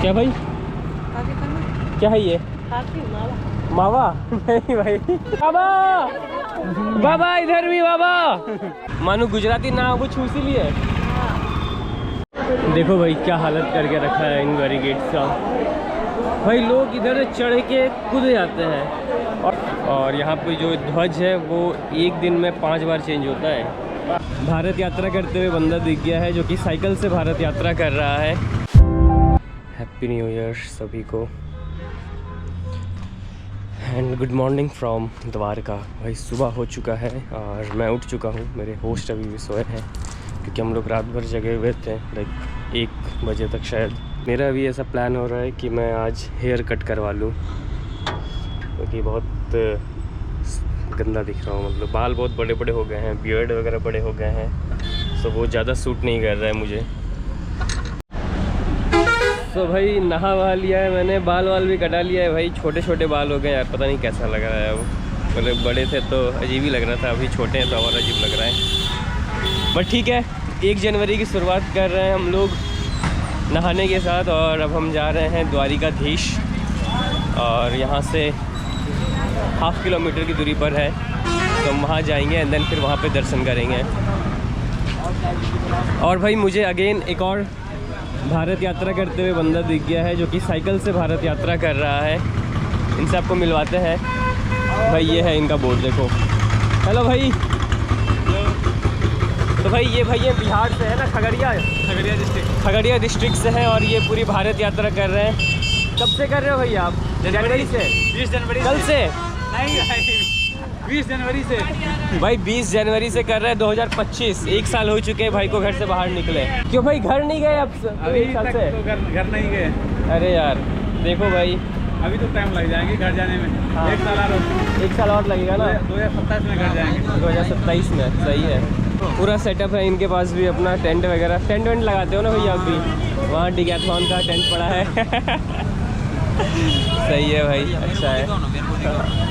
क्या भाई? क्या है ये? मावा? नहीं भाई। बाबा बाबा इधर भी बाबा। मानो गुजराती नाम कुछ उसी लिए। देखो भाई क्या हालत करके रखा है इन बैरिकेड्स का। भाई लोग इधर चढ़ के कूद जाते हैं। और यहाँ पे जो ध्वज है वो एक दिन में 5 बार चेंज होता है। भारत यात्रा करते हुए बंदा दिख गया है जो कि साइकिल से भारत यात्रा कर रहा है। हैप्पी न्यू ईयर सभी को and good morning from Dwarka. भाई सुबह हो चुका है और मैं उठ चुका हूँ। मेरे होस्ट अभी भी सोए हैं क्योंकि हम लोग रात भर जगे हुए थे, लाइक 1 बजे तक शायद। मेरा भी ऐसा प्लान हो रहा है कि मैं आज हेयर कट करवा लूँ क्योंकि बहुत गंदा दिख रहा हूँ। मतलब बाल बहुत बड़े बड़े हो गए हैं, बियर्ड वगैरह बड़े हो गए हैं, तो वो ज़्यादा सूट नहीं कर रहा है मुझे। तो भाई नहा वहा लिया है मैंने, बाल वाल भी कटा लिया है। भाई छोटे छोटे बाल हो गए यार, पता नहीं कैसा लग रहा है। वो मतलब बड़े थे तो अजीब ही लग रहा था, अभी छोटे हैं तो और अजीब लग रहा है। बट ठीक है, 1 जनवरी की शुरुआत कर रहे हैं हम लोग नहाने के साथ। और अब हम जा रहे हैं द्वारिकाधीश और यहाँ से 1/2 किलोमीटर की दूरी पर है, तो हम वहाँ जाएंगे एंड देन फिर वहाँ पे दर्शन करेंगे। और भाई मुझे अगेन एक और भारत यात्रा करते हुए बंदा दिख गया है जो कि साइकिल से भारत यात्रा कर रहा है। इनसे आपको मिलवाते हैं। भाई ये है इनका बोर्ड, देखो। हेलो भाई। तो भाई ये बिहार से है ना, खगड़िया डिस्ट्रिक्ट से है और ये पूरी भारत यात्रा कर रहे हैं। कब से कर रहे हो भाई आप? जनवरी से? 20 जनवरी कल से? नहीं भाई 20 जनवरी से। भाई 20 जनवरी से कर रहे हैं 2025। 1 साल हो चुके हैं भाई को घर से बाहर निकले। क्यों भाई घर नहीं गए अब? अभी 1 साल से तो घर नहीं गए। अरे यार देखो भाई, अभी तो टाइम लग जाएंगे घर जाने में। हाँ। 1 साल और लगेगा ना। 2027 में घर जाएंगे। 2027 में, सही है। पूरा सेटअप है इनके पास भी, अपना टेंट वगैरह। टेंट वेंट लगाते हो ना भैया? आप भी वहाँ डिकैथलॉन का टेंट पड़ा है। सही है भाई, अच्छा है।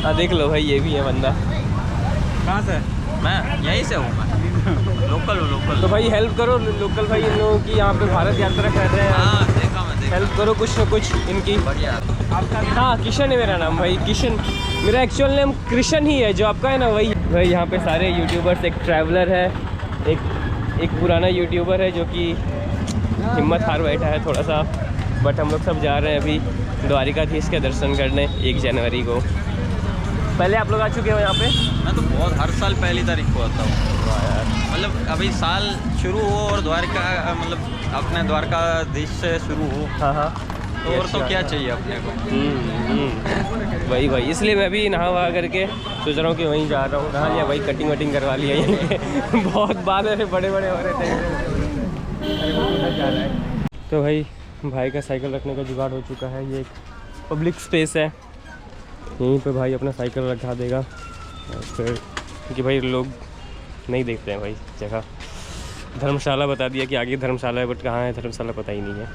हाँ देख लो भाई, ये भी है बंदा। कहाँ से? मैं यहीं से हूँ, मैं लोकल। तो भाई हेल्प करो लोकल भाई इन लोगों की, यहाँ पे भारत यात्रा कर रहे हैं। हाँ देखा मैं, देखा। हेल्प करो कुछ न कुछ इनकी। बढ़िया। हाँ किशन है मेरा नाम भाई, किशन। मेरा एक्चुअल नेम कृष्ण ही है, जो आपका है ना वही। भाई यहाँ पे सारे यूट्यूबर्स, एक ट्रैवलर है, एक पुराना यूट्यूबर है जो कि हिम्मत हार बैठा है थोड़ा सा। बट हम लोग सब जा रहे हैं अभी द्वारिकाधीश के दर्शन करने 1 जनवरी को। पहले आप लोग आ चुके हो यहाँ पे? मैं तो बहुत हर साल पहली तारीख को आता हूँ। मतलब अभी साल शुरू हो और द्वारका, मतलब अपने द्वारकाधीश से शुरू हो। हाँ तो और तो क्या चाहिए अपने को। वही इसलिए मैं भी नहा वहा करके सोच रहा हूँ कि वहीं जा रहा हूँ। नहा लिया भाई, कटिंग वटिंग करवा लिया यहीं पे। बहुत बाल मेरे बड़े बड़े हो रहे थे। अरे वो किधर जा रहा है? तो भाई का साइकिल रखने का जुगाड़ हो चुका है। ये एक पब्लिक स्पेस है, यहीं पे भाई अपना साइकिल रखा देगा। और फिर क्योंकि भाई लोग नहीं देखते हैं भाई जगह। धर्मशाला बता दिया कि आगे धर्मशाला है, बट कहाँ है धर्मशाला पता ही नहीं है।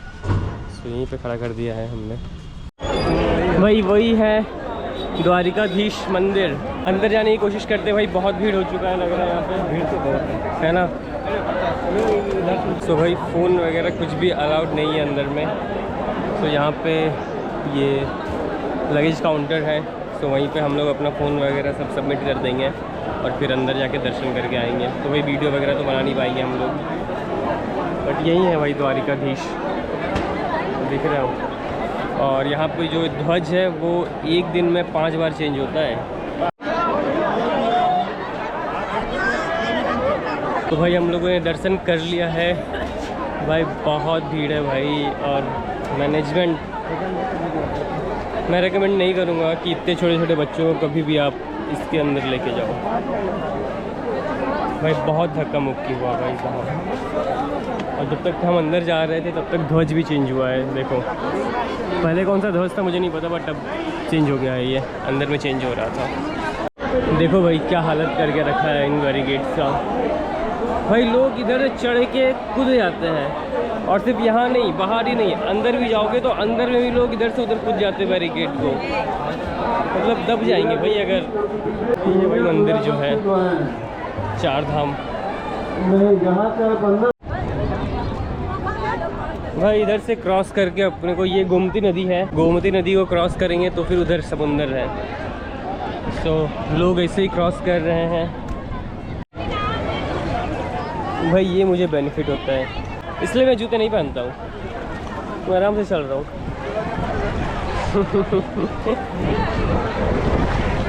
तो यहीं पे खड़ा कर दिया है हमने। भाई वही है द्वारिकाधीश मंदिर। अंदर जाने की कोशिश करते भाई, बहुत भीड़ हो चुका है लग रहा है यहाँ पे। भीड़ तो बहुत है ना। तो भाई फ़ोन वगैरह कुछ भी अलाउड नहीं है अंदर में। तो यहाँ पे ये लगेज काउंटर है, तो वहीं पे हम लोग अपना फ़ोन वगैरह सब सबमिट कर देंगे और फिर अंदर जाके दर्शन करके आएंगे। तो भाई वीडियो वगैरह तो बना नहीं पाएंगे हम लोग, बट यही है भाई द्वारिकाधीश, दिख रहे हो। और यहाँ पे जो ध्वज है वो एक दिन में 5 बार चेंज होता है। तो भाई हम लोगों ने दर्शन कर लिया है। भाई बहुत भीड़ है भाई, और मैनेजमेंट मैं रेकमेंड नहीं करूँगा कि इतने छोटे छोटे बच्चों को कभी भी आप इसके अंदर लेके जाओ। भाई बहुत धक्का मुक्की हुआ भाई बहुत। और जब तक हम अंदर जा रहे थे तब तक ध्वज भी चेंज हुआ है। देखो पहले कौन सा ध्वज था मुझे नहीं पता, बट अब चेंज हो गया है। ये अंदर में चेंज हो रहा था। देखो भाई क्या हालत करके रखा है इन बैरिकेड्स का। भाई लोग इधर चढ़ के कूद जाते हैं, और सिर्फ यहाँ नहीं, बाहर ही नहीं, अंदर भी जाओगे तो अंदर में भी लोग इधर से उधर कूद जाते हैं बैरिकेड को। मतलब दब जाएंगे भाई अगर। ये भाई मंदिर जो है 4 धाम। भाई इधर से क्रॉस करके अपने को ये गोमती नदी है, गोमती नदी को क्रॉस करेंगे तो फिर उधर समुंदर है। तो लोग ऐसे ही क्रॉस कर रहे हैं। भाई ये मुझे बेनिफिट होता है, इसलिए मैं जूते नहीं पहनता हूँ, मैं आराम से चल रहा हूँ।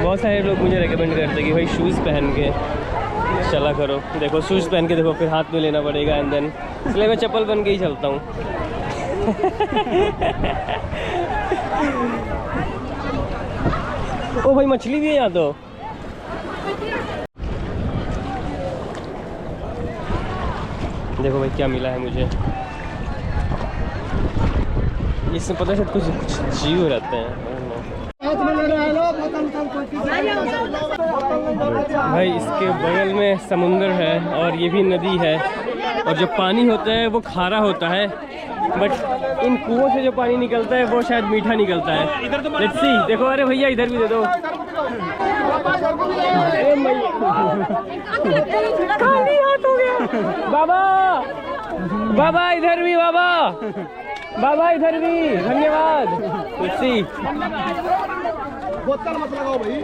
बहुत सारे लोग मुझे रेकमेंड करते हैं कि भाई शूज़ पहन के चला करो। देखो शूज़ पहन के देखो, फिर हाथ में लेना पड़ेगा एंड देन, इसलिए मैं चप्पल बन के ही चलता हूँ। ओ भाई मछली भी है यहाँ तो। देखो भाई क्या मिला है मुझे, इसमें पता है कुछ जीव रहते हैं। भाई इसके बगल में समुंदर है और ये भी नदी है, और जो पानी होता है वो खारा होता है, बट इन कुओं से जो पानी निकलता है वो शायद मीठा निकलता है। Let's see. देखो, अरे भैया इधर भी दे दो। खाली हाथ हो गया। बाबा बाबा इधर भी, बाबा बाबा इधर भी, धन्यवाद। Let's see. बोतल मत लगाओ भाई।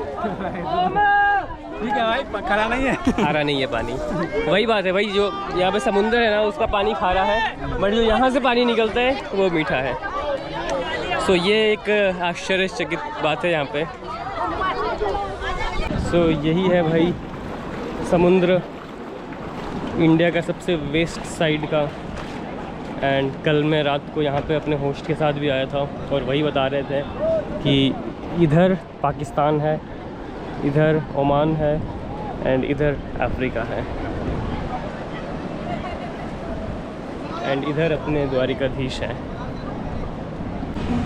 ठीक है भाई, खारा नहीं है। खारा नहीं है पानी, वही बात है भाई, जो यहाँ पे समुंदर है ना उसका पानी खारा है, बट जो यहाँ से पानी निकलता है वो मीठा है। सो ये एक आश्चर्यचकित बात है यहाँ पे। सो यही है भाई समुद्र, इंडिया का सबसे वेस्ट साइड का। एंड कल मैं रात को यहाँ पे अपने होस्ट के साथ भी आया था और वही बता रहे थे कि इधर पाकिस्तान है, इधर ओमान है एंड इधर अफ्रीका है, एंड इधर अपने द्वारिकाधीश है।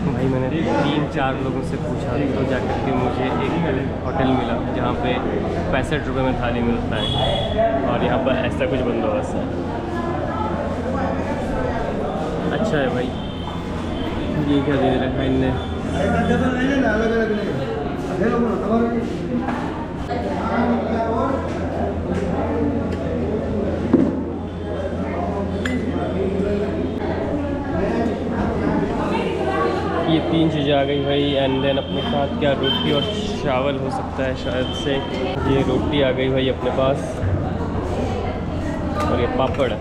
भाई मैंने 3-4 लोगों से पूछा तो जाकर के मुझे एक होटल मिला जहाँ पे 65 रुपये में थाली मिलता है, और यहाँ पर ऐसा कुछ बंदोबस्त है। अच्छा है भाई। ये क्या दे रखा है इनने? ये 3 चीज़ें आ गई भाई, एंड देन अपने साथ क्या रोटी और चावल हो सकता है शायद से। ये रोटी आ गई भाई अपने पास, और ये पापड़।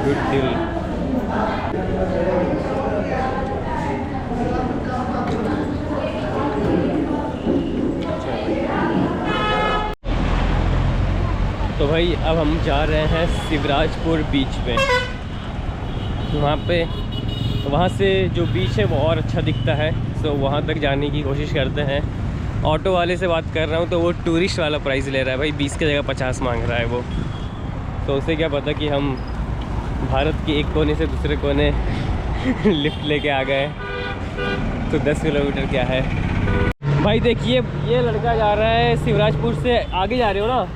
Good deal. तो भाई अब हम जा रहे हैं शिवराजपुर बीच पे। वहाँ से जो बीच है वो और अच्छा दिखता है, तो वहाँ तक जाने की कोशिश करते हैं। ऑटो वाले से बात कर रहा हूँ तो वो टूरिस्ट वाला प्राइस ले रहा है भाई, 20 की जगह 50 मांग रहा है वो। तो उसे क्या पता कि हम भारत के एक कोने से दूसरे कोने लिफ्ट लेके आ गए, तो 10 किलोमीटर क्या है। भाई देखिए ये लड़का जा रहा है शिवराजपुर से, आगे जा रहे हो ना?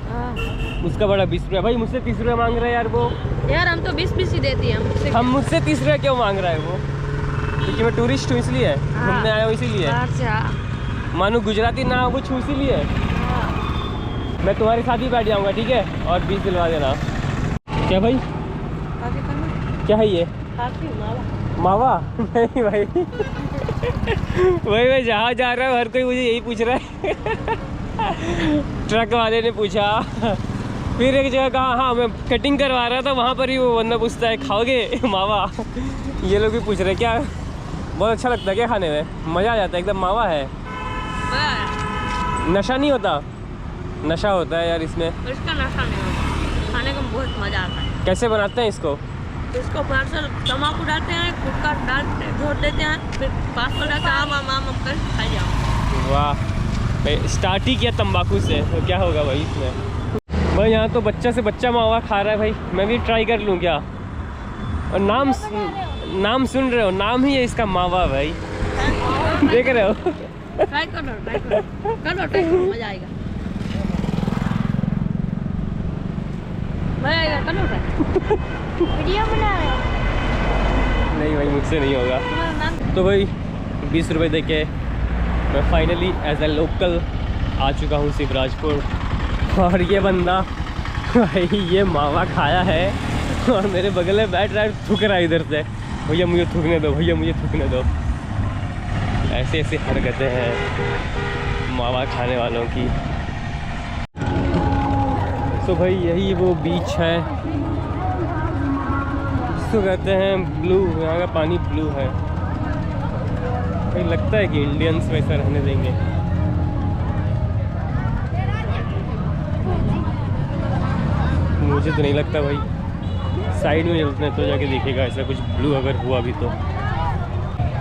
उसका बड़ा 20 रुपया। भाई मुझसे 30 रुपया मांग रहा है यार वो। यार हम तो 20 ही देती हैं। हम मुझसे 30 रुपया क्यों मांग रहा है वो? क्योंकि मैं टूरिस्ट हूँ इसलिए, घूमने आया हूँ इसीलिए। मानो गुजराती ना हो कुछ इसीलिए। मैं तुम्हारे साथ ही बैठ जाऊँगा, ठीक है? और 20 दिलवा देना। क्या भाई? क्या है ये? मावा? नहीं भाई। भाई मैं जहाँ जा रहा हूँ हर कोई मुझे यही पूछ रहा है। ट्रक वाले ने पूछा, फिर एक जगह कहा हाँ मैं कटिंग करवा रहा था, वहाँ पर ही वो बंदा पूछता है खाओगे मावा? ये लोग भी पूछ रहे क्या? बहुत अच्छा लगता है क्या खाने में? मज़ा आ जाता है एकदम। मावा है, नशा नहीं होता? नशा होता है यार इसमें। इसका नशा नहीं होता, खाने का बहुत मज़ा आता है। कैसे बनाते हैं इसको? इसको पार्सल तम्बाकू डालते हैं, गुटखा डालते छोड़ देते हैं, फिर पार्सल डालते आम कर खाई जाओ। वाह, स्टार्ट ही किया तंबाकू से, तो क्या होगा भाई इसमें? भाई यहाँ तो बच्चा से बच्चा मावा खा रहा है भाई, मैं भी ट्राई कर लूँ क्या? और नाम सुन रहे हो, नाम ही है इसका मावा भाई। देख रहे हो? ट्राई करो मज़ा आएगा। वीडियो बना रहे हो? नहीं भाई मुझसे नहीं होगा। तो भाई 20 रुपये दे के मैं फाइनली एज ए लोकल आ चुका हूँ शिवराजपुर, और ये बंदा भाई ये मावा खाया है और मेरे बगल में बैठ रहा है, थूक रहा है इधर से, भैया मुझे थूकने दो, भैया मुझे थूकने दो। ऐसे ऐसे हरकतें हैं मावा खाने वालों की। तो भाई यही वो बीच है जिसको कहते हैं ब्लू। यहाँ का पानी ब्लू है। भाई लगता है कि इंडियंस वैसा रहने देंगे। मुझे तो नहीं लगता भाई। साइड में चलते हैं तो जाके देखेगा ऐसा कुछ ब्लू अगर हुआ भी तो।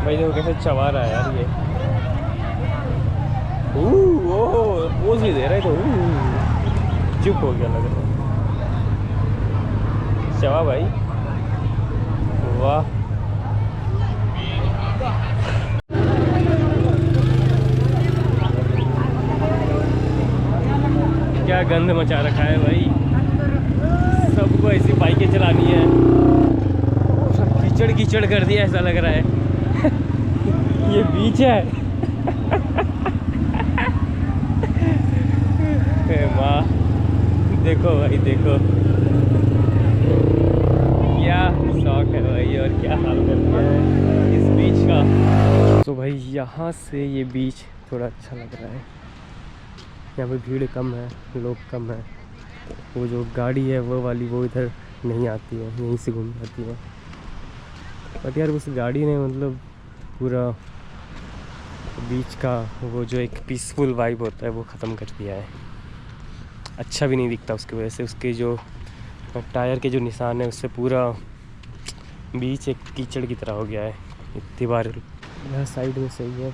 भाई देखो कैसे चबा रहा है यार ये। ओह पोज भी दे रहा है तो चुप हो गया लग रहा है। चबा भाई, वाह। क्या गंद मचा रखा है भाई। सबको ऐसी बाइकें चलानी है। कीचड़ कीचड़ कर दिया ऐसा लग रहा है। ये बीच है। वाह देखो भाई देखो, क्या शौक है भाई और क्या हाल कर दिया है इस बीच का। तो भाई यहाँ से ये बीच थोड़ा अच्छा लग रहा है। यहाँ पे भीड़ कम है, लोग कम है। वो जो गाड़ी है वो वाली वो इधर नहीं आती है, यहीं से घूम जाती है। बट यार उस गाड़ी ने मतलब पूरा बीच का वो जो एक पीसफुल वाइब होता है वो ख़त्म कर दिया है। अच्छा भी नहीं दिखता उसकी वजह से। उसके जो टायर के जो निशान है उससे पूरा बीच एक कीचड़ की तरह हो गया है। इतनी बार यहाँ साइड में सही है।